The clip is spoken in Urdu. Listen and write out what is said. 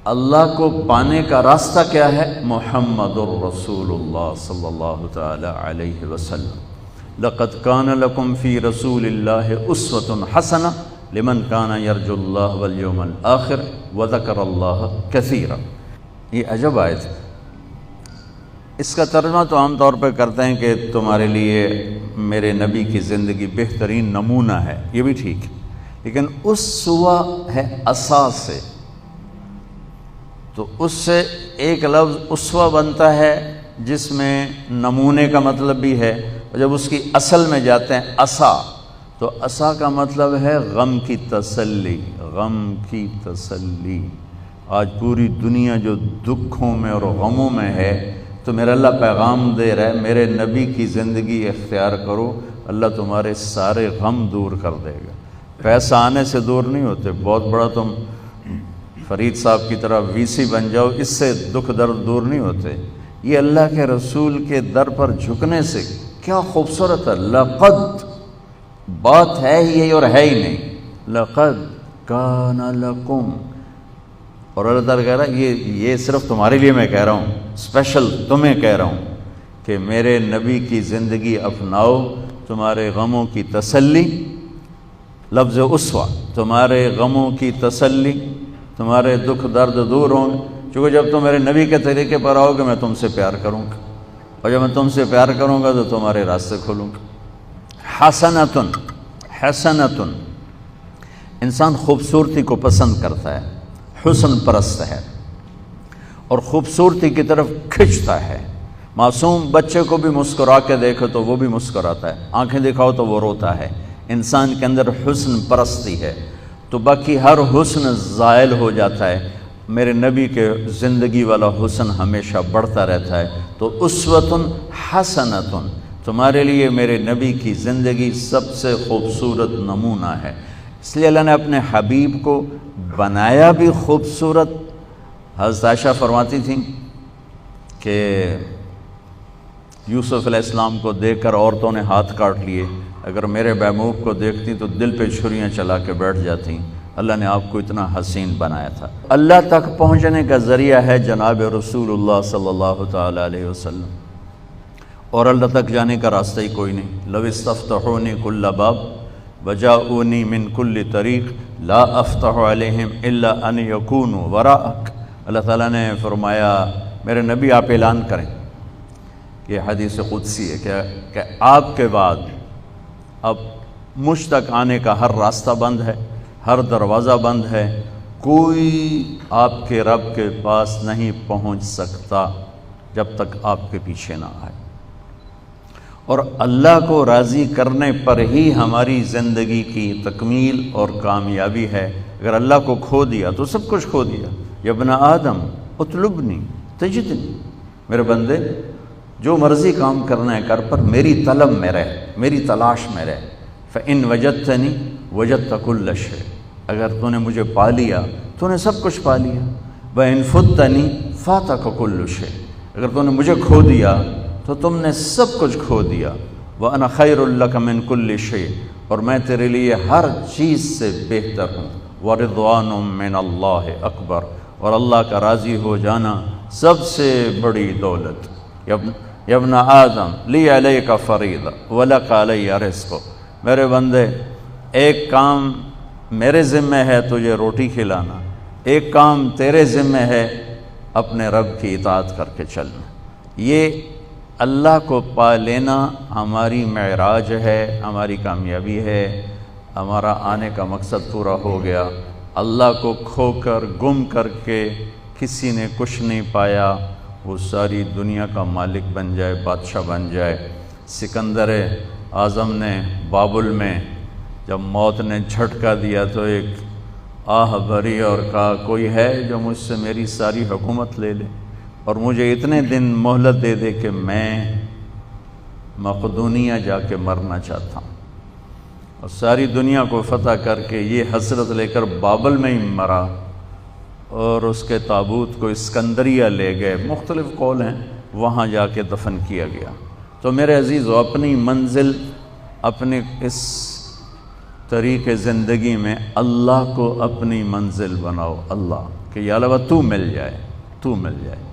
اللہ کو پانے کا راستہ کیا ہے؟ محمد الرسول اللہ صلی اللہ تعالی علیہ وسلم۔ لقد کان لکم فی رسول اللہ اسوۃ حسنہ لمن کان یرجو اللہ والیوم الآخر وذکر اللہ کثیرا۔ یہ عجب آیت ہے۔ اس کا ترجمہ تو عام طور پہ کرتے ہیں کہ تمہارے لیے میرے نبی کی زندگی بہترین نمونہ ہے، یہ بھی ٹھیک ہے، لیکن اسوہ ہے اساس سے، تو اس سے ایک لفظ اسوہ بنتا ہے جس میں نمونے کا مطلب بھی ہے، اور جب اس کی اصل میں جاتے ہیں اسا، تو اسا کا مطلب ہے غم کی تسلی، غم کی تسلی۔ آج پوری دنیا جو دکھوں میں اور غموں میں ہے، تو میرا اللہ پیغام دے رہا ہے میرے نبی کی زندگی اختیار کرو، اللہ تمہارے سارے غم دور کر دے گا۔ پیسہ آنے سے دور نہیں ہوتے، بہت بڑا تم فرید صاحب کی طرح وی سی بن جاؤ، اس سے دکھ درد دور نہیں ہوتے۔ یہ اللہ کے رسول کے در پر جھکنے سے کیا خوبصورت ہے۔ لقد بات ہے ہی اور ہے ہی نہیں، لقد کان لکم، اور اللہ تعالیٰ کہہ رہا ہے یہ صرف تمہارے لیے میں کہہ رہا ہوں، اسپیشل تمہیں کہہ رہا ہوں کہ میرے نبی کی زندگی اپناؤ، تمہارے غموں کی تسلی، لفظ اسوہ، تمہارے غموں کی تسلی، تمہارے دکھ درد دور ہوں، چونکہ جب تم میرے نبی کے طریقے پر آؤ گے میں تم سے پیار کروں گا، اور جب میں تم سے پیار کروں گا تو تمہارے راستے کھولوں گا۔ حسنتن، حسنتن، انسان خوبصورتی کو پسند کرتا ہے، حسن پرست ہے اور خوبصورتی کی طرف کھنچتا ہے۔ معصوم بچے کو بھی مسکرا کے دیکھو تو وہ بھی مسکراتا ہے، آنکھیں دکھاؤ تو وہ روتا ہے۔ انسان کے اندر حسن پرستی ہے، تو باقی ہر حسن زائل ہو جاتا ہے، میرے نبی کے زندگی والا حسن ہمیشہ بڑھتا رہتا ہے۔ تو اسوۃ حسنۃ، تمہارے لیے میرے نبی کی زندگی سب سے خوبصورت نمونہ ہے۔ اس لیے اللہ نے اپنے حبیب کو بنایا بھی خوبصورت۔ حضرت عائشہ فرماتی تھیں کہ یوسف علیہ السلام کو دیکھ کر عورتوں نے ہاتھ کاٹ لیے، اگر میرے محبوب کو دیکھتی تو دل پہ چھریاں چلا کے بیٹھ جاتی۔ اللہ نے آپ کو اتنا حسین بنایا تھا۔ اللہ تک پہنچنے کا ذریعہ ہے جناب رسول اللہ صلی اللہ تعالی علیہ وسلم، اور اللہ تک جانے کا راستہ ہی کوئی نہیں۔ لو استفتحونی کل باب وجاؤنی من کل طریق لا افتح علیہم الا ان یکونوا وراءک۔ اللہ تعالیٰ نے فرمایا میرے نبی آپ اعلان کریں، یہ حدیث قدسی ہے کہ آپ کے بعد اب مجھ تک آنے کا ہر راستہ بند ہے، ہر دروازہ بند ہے، کوئی آپ کے رب کے پاس نہیں پہنچ سکتا جب تک آپ کے پیچھے نہ آئے۔ اور اللہ کو راضی کرنے پر ہی ہماری زندگی کی تکمیل اور کامیابی ہے۔ اگر اللہ کو کھو دیا تو سب کچھ کھو دیا۔ یا ابن آدم اطلبنی تجدنی، میرے بندے جو مرضی کام کرنا ہے کر، پر میری طلب میں رہ، میری تلاش میں رہ۔ فإن وجدتنی وجدت کل شیء، اگر تو نے مجھے پا لیا تو نے سب کچھ پا لیا۔ وإن فتنی فاتک کل شیء، اگر تو نے مجھے کھو دیا تو تم نے سب کچھ کھو دیا۔ وَأَنَا خَيْرٌ لَكَ مِن كُلِّ شَيْءٍ، اور میں تیرے لیے ہر چیز سے بہتر ہوں۔ وَرِضْوَانٌ مِّنَ اللَّهِ أَكْبَرُ، اور اللہ کا راضی ہو جانا سب سے بڑی دولت۔ یا ابن آدم لی علیک فریضہ وَلَكَ عَلَيَّ رِزْقُ، میرے بندے ایک کام میرے ذمہ ہے تجھے روٹی کھلانا، ایک کام تیرے ذمہ ہے اپنے رب کی اطاعت کر کے چلنا۔ یہ اللہ کو پا لینا ہماری معراج ہے، ہماری کامیابی ہے، ہمارا آنے کا مقصد پورا ہو گیا۔ اللہ کو کھو کر گم کر کے کسی نے کچھ نہیں پایا، وہ ساری دنیا کا مالک بن جائے، بادشاہ بن جائے۔ سکندر اعظم نے بابل میں جب موت نے جھٹکا دیا تو ایک آہ بھری اور کہا کوئی ہے جو مجھ سے میری ساری حکومت لے لے اور مجھے اتنے دن مہلت دے دے کہ میں مقدونیہ جا کے مرنا چاہتا ہوں۔ اور ساری دنیا کو فتح کر کے یہ حسرت لے کر بابل میں ہی مرا، اور اس کے تابوت کو اسکندریہ لے گئے، مختلف قول ہیں، وہاں جا کے دفن کیا گیا۔ تو میرے عزیزو، اپنی منزل، اپنے اس طریق زندگی میں اللہ کو اپنی منزل بناؤ۔ اللہ کہ یا اللہ تو مل جائے، تو مل جائے۔